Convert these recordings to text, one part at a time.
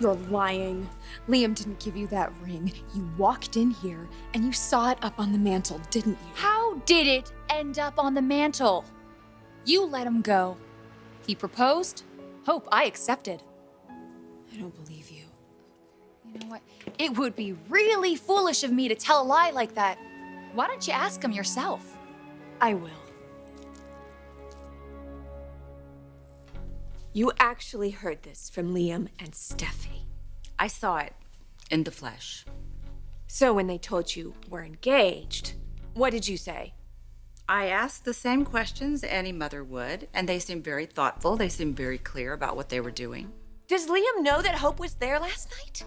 You're lying. Liam didn't give you that ring. You walked in here and you saw it up on the mantle, didn't you? How did it end up on the mantle? You let him go. He proposed. Hope I accepted. I don't believe you. You know what? It would be really foolish of me to tell a lie like that. Why don't you ask him yourself? I will. You actually heard this from Liam and Steffy. I saw it in the flesh. So when they told you we're engaged, what did you say? I asked the same questions any mother would, and they seemed very thoughtful. They seemed very clear about what they were doing. Does Liam know that Hope was there last night?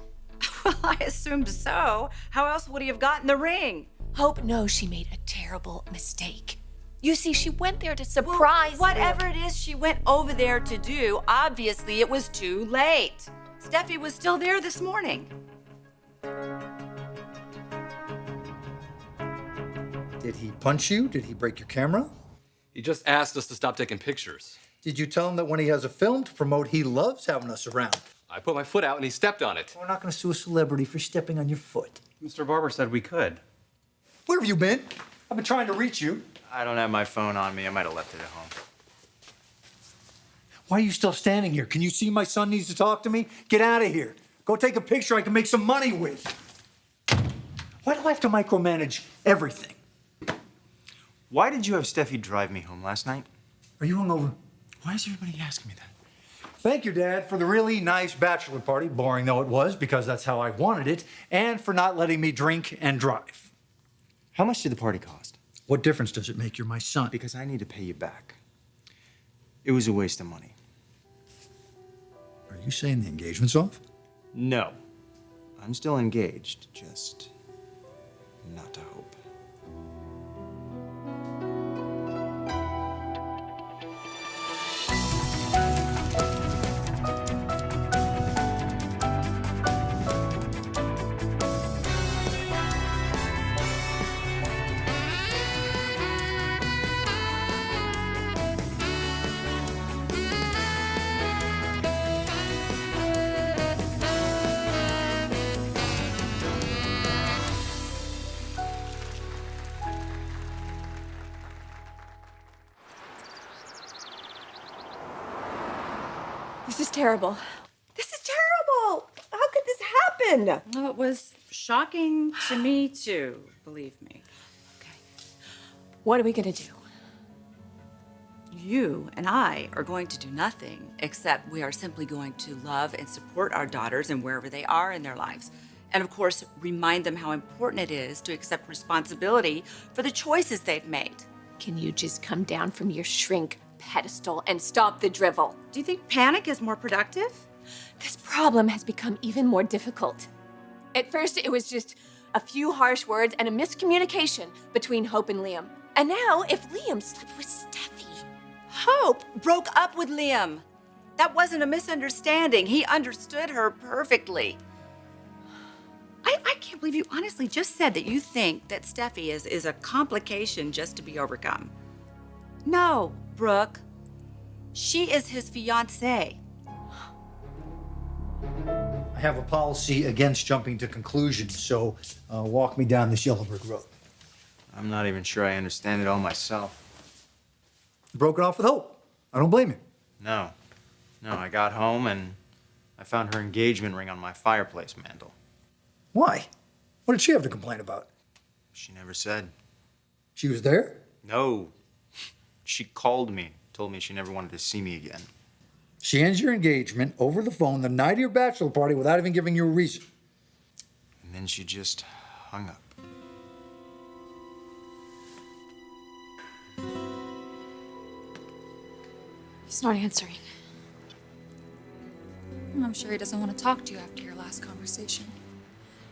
Well, I assumed so. How else would he have gotten the ring? Hope knows she made a terrible mistake. You see, she went there to surprise Whatever Liam. it is she went over there to do, obviously it was too late. Steffi was still there this morning. Did he punch you? Did he break your camera? He just asked us to stop taking pictures. Did you tell him that when he has a film to promote, he loves having us around? I put my foot out and he stepped on it. We're not going to sue a celebrity for stepping on your foot. Mr. Barber said we could. Where have you been? I've been trying to reach you. I don't have my phone on me. I might have left it at home. Why are you still standing here? Can you see my son needs to talk to me? Get out of here. Go take a picture I can make some money with. Why do I have to micromanage everything? Why did you have Steffi drive me home last night? Are you hungover? Why is everybody asking me that? Thank you, Dad, for the really nice bachelor party, boring though it was, because that's how I wanted it, and for not letting me drink and drive. How much did the party cost? What difference does it make? You're my son. Because I need to pay you back. It was a waste of money. Are you saying the engagement's off? No. I'm still engaged, just not to Hope. This is terrible. This is terrible. How could this happen? Well, it was shocking to me too, believe me. What are we gonna do? You and I are going to do nothing except we are simply going to love and support our daughters and wherever they are in their lives. And of course, remind them how important it is to accept responsibility for the choices they've made. Can you just come down from your shrink pedestal and stop the drivel? Do you think panic is more productive? This problem has become even more difficult. At first, it was just a few harsh words and a miscommunication between Hope and Liam. And now, if Liam slept with Steffi... Hope broke up with Liam. That wasn't a misunderstanding. He understood her perfectly. I can't believe you honestly just said that you think that Steffi is a complication just to be overcome. No, Brooke. She is his fiancé. I have a policy against jumping to conclusions, so walk me down this yellow brick road. I'm not even sure I understand it all myself. You broke it off with Hope. I don't blame you. No. No, I got home and I found her engagement ring on my fireplace mantle. Why? What did she have to complain about? She never said. She was there? No. She called me, told me she never wanted to see me again. She ends your engagement over the phone the night of your bachelor party without even giving you a reason. And then she just hung up. He's not answering. I'm sure he doesn't want to talk to you after your last conversation.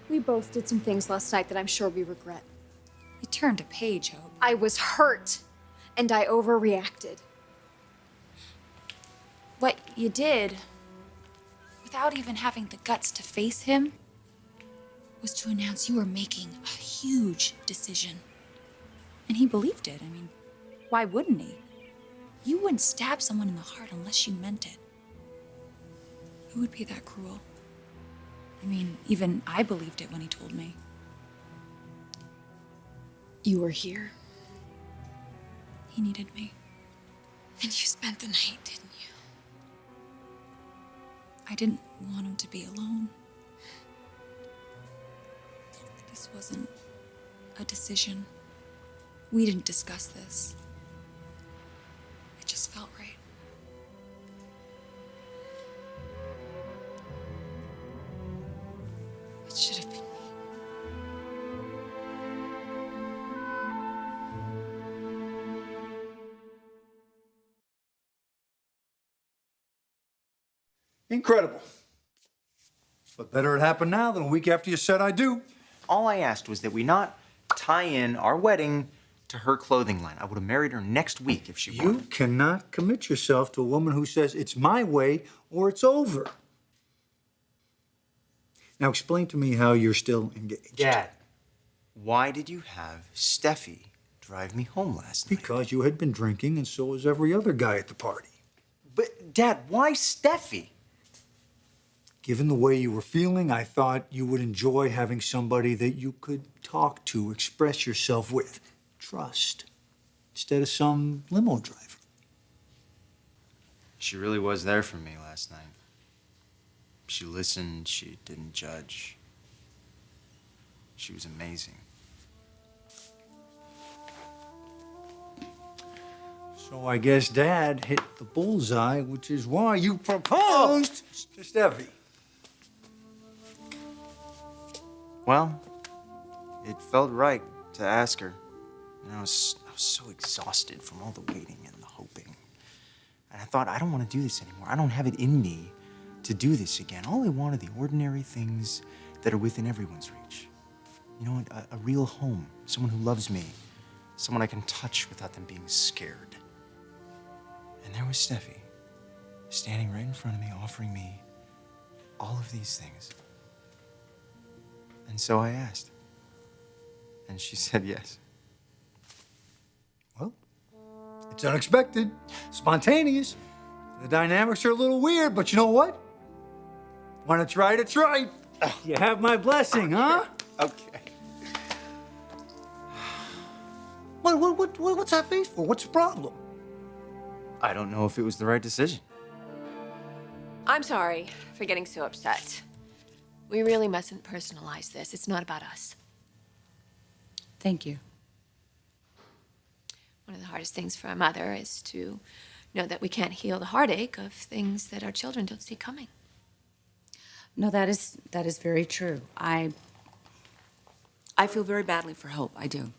We both did some things last night that I'm sure we regret. You turned a page, Hope. I was hurt, and I overreacted. What you did, without even having the guts to face him, was to announce you were making a huge decision. And he believed it. I mean, why wouldn't he? You wouldn't stab someone in the heart unless you meant it. Who would be that cruel? I mean, even I believed it when he told me. You were here. He needed me. And you spent the night, didn't you? I didn't want him to be alone. This wasn't a decision. We didn't discuss this. It just felt right. It should have been me. Incredible. But better it happened now than a week after you said I do. All I asked was that we not tie in our wedding to her clothing line. I would have married her next week if she You wanted. cannot commit yourself to a woman who says it's my way or it's over. Now explain to me how you're still engaged. Dad, why did you have Steffi drive me home last night? Because you had been drinking and so was every other guy at the party. But, Dad, why Steffi? Given the way you were feeling, I thought you would enjoy having somebody that you could talk to, express yourself with, trust, instead of some limo driver. She really was there for me last night. She listened, she didn't judge. She was amazing. So I guess Dad hit the bullseye, which is why you proposed to Steffi. Well, it felt right to ask her. And I was so exhausted from all the waiting and the hoping. And I thought, I don't want to do this anymore. I don't have it in me to do this again. All I want are the ordinary things that are within everyone's reach. You know, a real home, someone who loves me, someone I can touch without them being scared. And there was Steffi, standing right in front of me, offering me all of these things. And so I asked. And she said yes. Well, it's unexpected, spontaneous. The dynamics are a little weird, but you know what? When it's right, it's right. You have my blessing, huh? Okay. What's that face for? What's the problem? I don't know if it was the right decision. I'm sorry for getting so upset. We really mustn't personalize this. It's not about us. Thank you. One of the hardest things for a mother is to know that we can't heal the heartache of things that our children don't see coming. No, that is very true. I feel very badly for Hope. I do.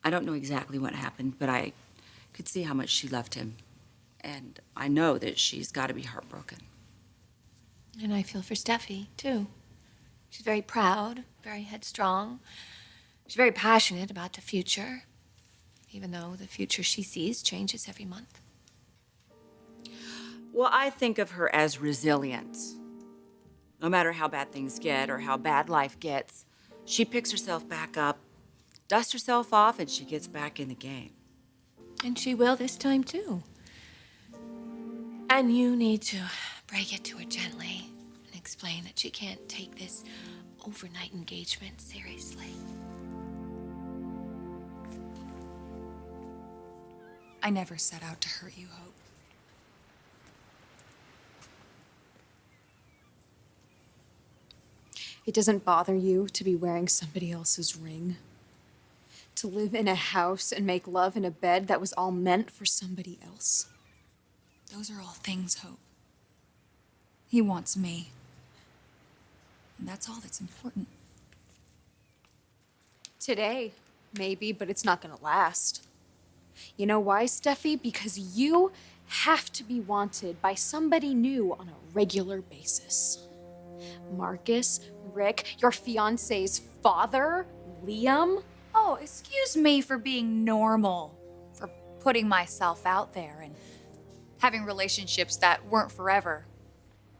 I don't know exactly what happened, but I could see how much she loved him. And I know that she's got to be heartbroken. And I feel for Steffi, too. She's very proud, very headstrong. She's very passionate about the future, even though the future she sees changes every month. Well, I think of her as resilient. No matter how bad things get or how bad life gets, she picks herself back up, dusts herself off, and she gets back in the game. And she will this time, too. And you need to break it to her gently and explain that she can't take this overnight engagement seriously. I never set out to hurt you, Hope. It doesn't bother you to be wearing somebody else's ring? To live in a house and make love in a bed that was all meant for somebody else? Those are all things, Hope. He wants me. And that's all that's important. Today, maybe, but it's not gonna last. You know why, Steffi? Because you have to be wanted by somebody new on a regular basis. Marcus, Rick, your fiance's father, Liam. Oh, excuse me for being normal, for putting myself out there and having relationships that weren't forever.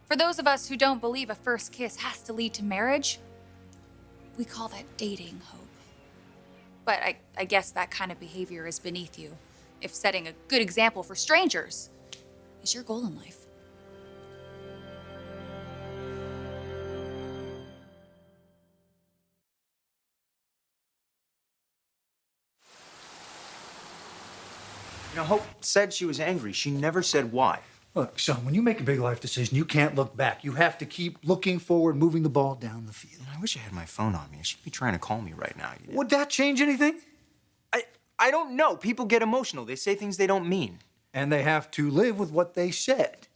For those of us who don't believe a first kiss has to lead to marriage, we call that dating, Hope. But I guess that kind of behavior is beneath you, if setting a good example for strangers is your goal in life. You know, Hope said she was angry. She never said why. Look, son, when you make a big life decision, you can't look back. You have to keep looking forward, moving the ball down the field. I wish I had my phone on me. She'd be trying to call me right now. Would that change anything? I don't know. People get emotional. They say things they don't mean. And they have to live with what they said.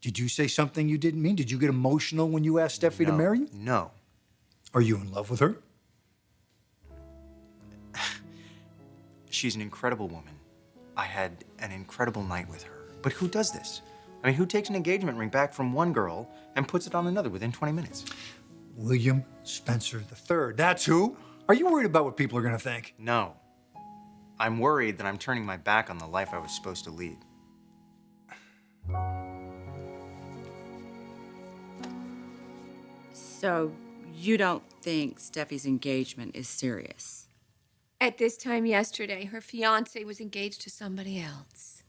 Did you say something you didn't mean? Did you get emotional when you asked Steffi to marry you? No. Are you in love with her? She's an incredible woman. I had an incredible night with her. But who does this? I mean, who takes an engagement ring back from one girl and puts it on another within 20 minutes? William Spencer III. That's who. Are you worried about what people are going to think? No. I'm worried that I'm turning my back on the life I was supposed to lead. So you don't think Steffi's engagement is serious? At this time yesterday, her fiancé was engaged to somebody else.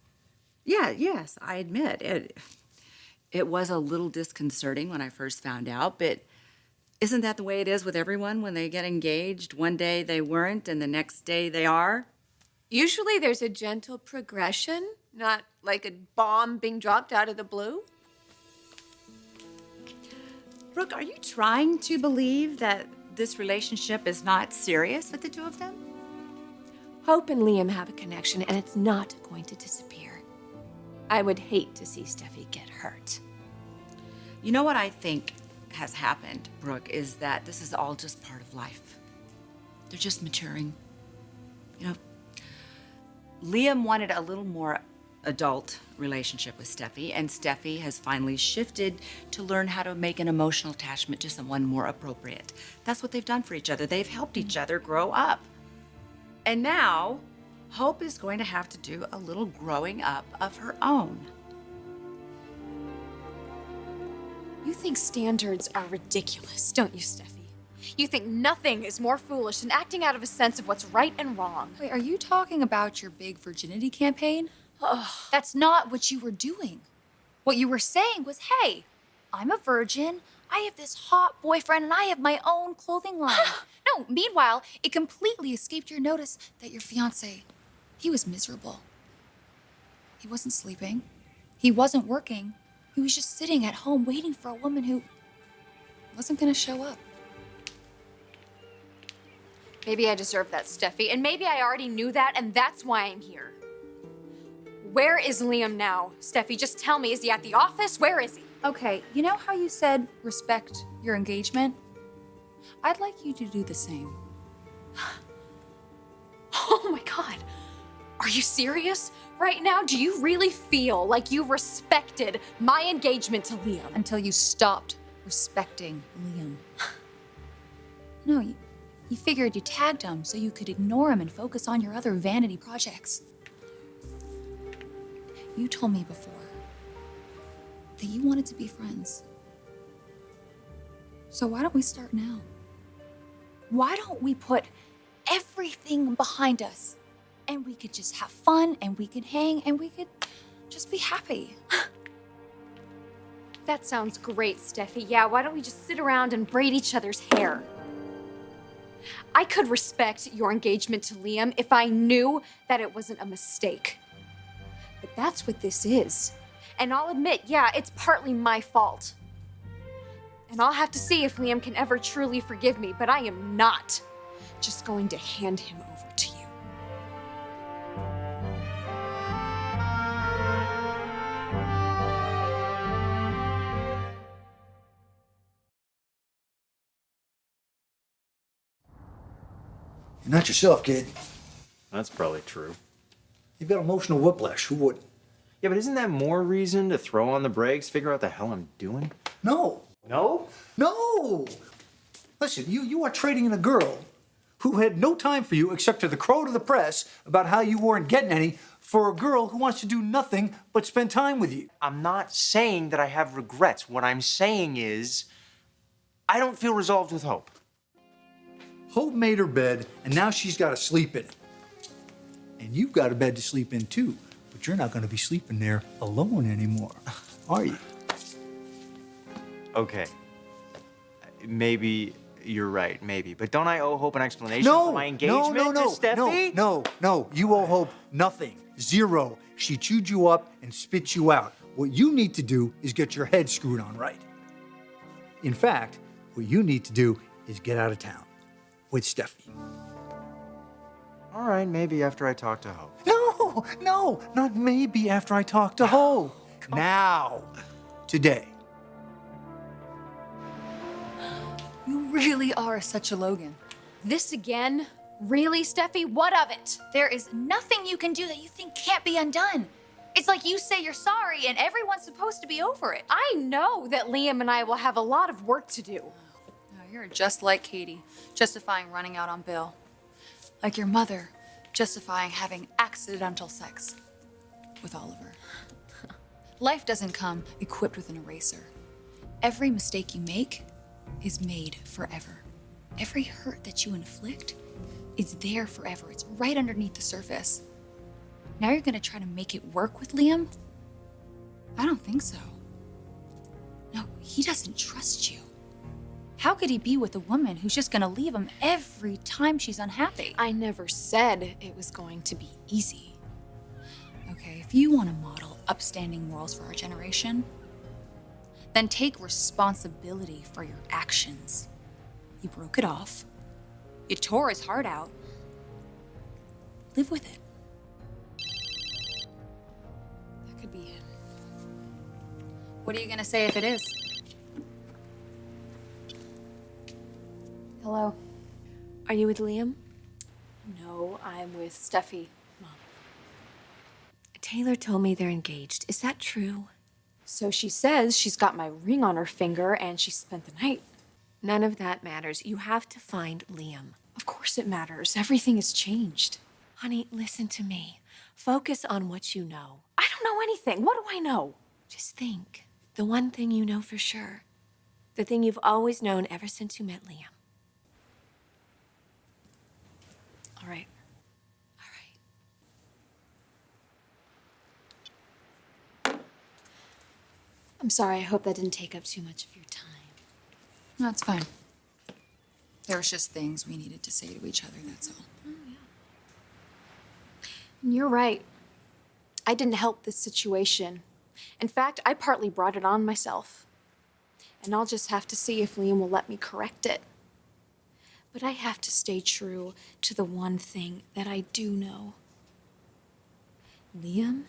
Yes, I admit it. It was a little disconcerting when I first found out, but isn't that the way it is with everyone when they get engaged? One day they weren't, and the next day they are? Usually there's a gentle progression, not like a bomb being dropped out of the blue. Brooke, are you trying to believe that this relationship is not serious with the two of them? Hope and Liam have a connection, and it's not going to disappear. I would hate to see Steffi get hurt. You know what I think has happened, Brooke, is that this is all just part of life. They're just maturing. You know, Liam wanted a little more adult relationship with Steffi, and Steffi has finally shifted to learn how to make an emotional attachment to someone more appropriate. That's what they've done for each other. They've helped each other grow up. And now, Hope is going to have to do a little growing up of her own. You think standards are ridiculous, don't you, Steffi? You think nothing is more foolish than acting out of a sense of what's right and wrong. Wait, are you talking about your big virginity campaign? That's not what you were doing. What you were saying was, hey, I'm a virgin, I have this hot boyfriend, and I have my own clothing line. No, meanwhile, it completely escaped your notice that your fiancé, he was miserable. He wasn't sleeping. He wasn't working. He was just sitting at home waiting for a woman who wasn't gonna show up. Maybe I deserve that, Steffi, and maybe I already knew that, and that's why I'm here. Where is Liam now, Steffi? Just tell me, is he at the office? Where is he? Okay, you know how you said respect your engagement? I'd like you to do the same. Oh my God. Are you serious? Right now, do you really feel like you respected my engagement to Liam? Until you stopped respecting Liam. No, you figured you tagged him so you could ignore him and focus on your other vanity projects. You told me before that you wanted to be friends. So why don't we start now? Why don't we put everything behind us and we could just have fun and we could hang and we could just be happy? That sounds great, Steffi. Yeah, why don't we just sit around and braid each other's hair? I could respect your engagement to Liam if I knew that it wasn't a mistake. But that's what this is. And I'll admit, yeah, it's partly my fault. And I'll have to see if Liam can ever truly forgive me, but I am not just going to hand him over to you. You're not yourself, kid. That's probably true. You've got emotional whiplash. Who wouldn't? Yeah, but isn't that more reason to throw on the brakes, figure out the hell I'm doing? No. No? No! Listen, you are trading in a girl who had no time for you except to the crow to the press about how you weren't getting any for a girl who wants to do nothing but spend time with you. I'm not saying that I have regrets. What I'm saying is, I don't feel resolved with Hope. Hope made her bed, and now she's got to sleep in it. And you've got a bed to sleep in too, but you're not going to be sleeping there alone anymore, are you? Okay. Maybe you're right, maybe. But don't I owe Hope an explanation for my engagement to Steffi? No. You owe Hope nothing. Zero. She chewed you up and spit you out. What you need to do is get your head screwed on right. In fact, what you need to do is get out of town with Steffi. All right, maybe after I talk to Hope. No, not maybe after I talk to Ho. Now, today. You really are such a Logan. This again? Really, Steffi? What of it? There is nothing you can do that you think can't be undone. It's like you say you're sorry and everyone's supposed to be over it. I know that Liam and I will have a lot of work to do. No, you're just like Katie, justifying running out on Bill. Like your mother, justifying having accidental sex with Oliver. Life doesn't come equipped with an eraser. Every mistake you make is made forever. Every hurt that you inflict is there forever. It's right underneath the surface. Now you're gonna try to make it work with Liam? I don't think so. No, he doesn't trust you. How could he be with a woman who's just gonna leave him every time she's unhappy? I never said it was going to be easy. Okay, if you want to model upstanding morals for our generation, then take responsibility for your actions. You broke it off. You tore his heart out. Live with it. That could be it. What are you gonna say if it is? Hello? Are you with Liam? No, I'm with Steffi, Mom. Taylor told me they're engaged. Is that true? So she says she's got my ring on her finger and she spent the night. None of that matters. You have to find Liam. Of course it matters. Everything has changed. Honey, listen to me. Focus on what you know. I don't know anything. What do I know? Just think. The one thing you know for sure. The thing you've always known ever since you met Liam. All right. All right. I'm sorry. I hope that didn't take up too much of your time. No, it's fine. There was just things we needed to say to each other, that's all. You're right. I didn't help this situation. In fact, I partly brought it on myself. And I'll just have to see if Liam will let me correct it. But I have to stay true to the one thing that I do know. Liam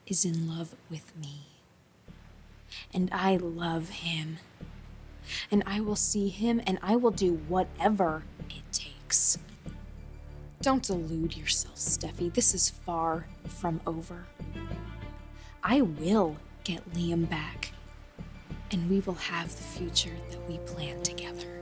is in love with me. And I love him. And I will see him and I will do whatever it takes. Don't delude yourself, Steffi. This is far from over. I will get Liam back. And we will have the future that we planned together.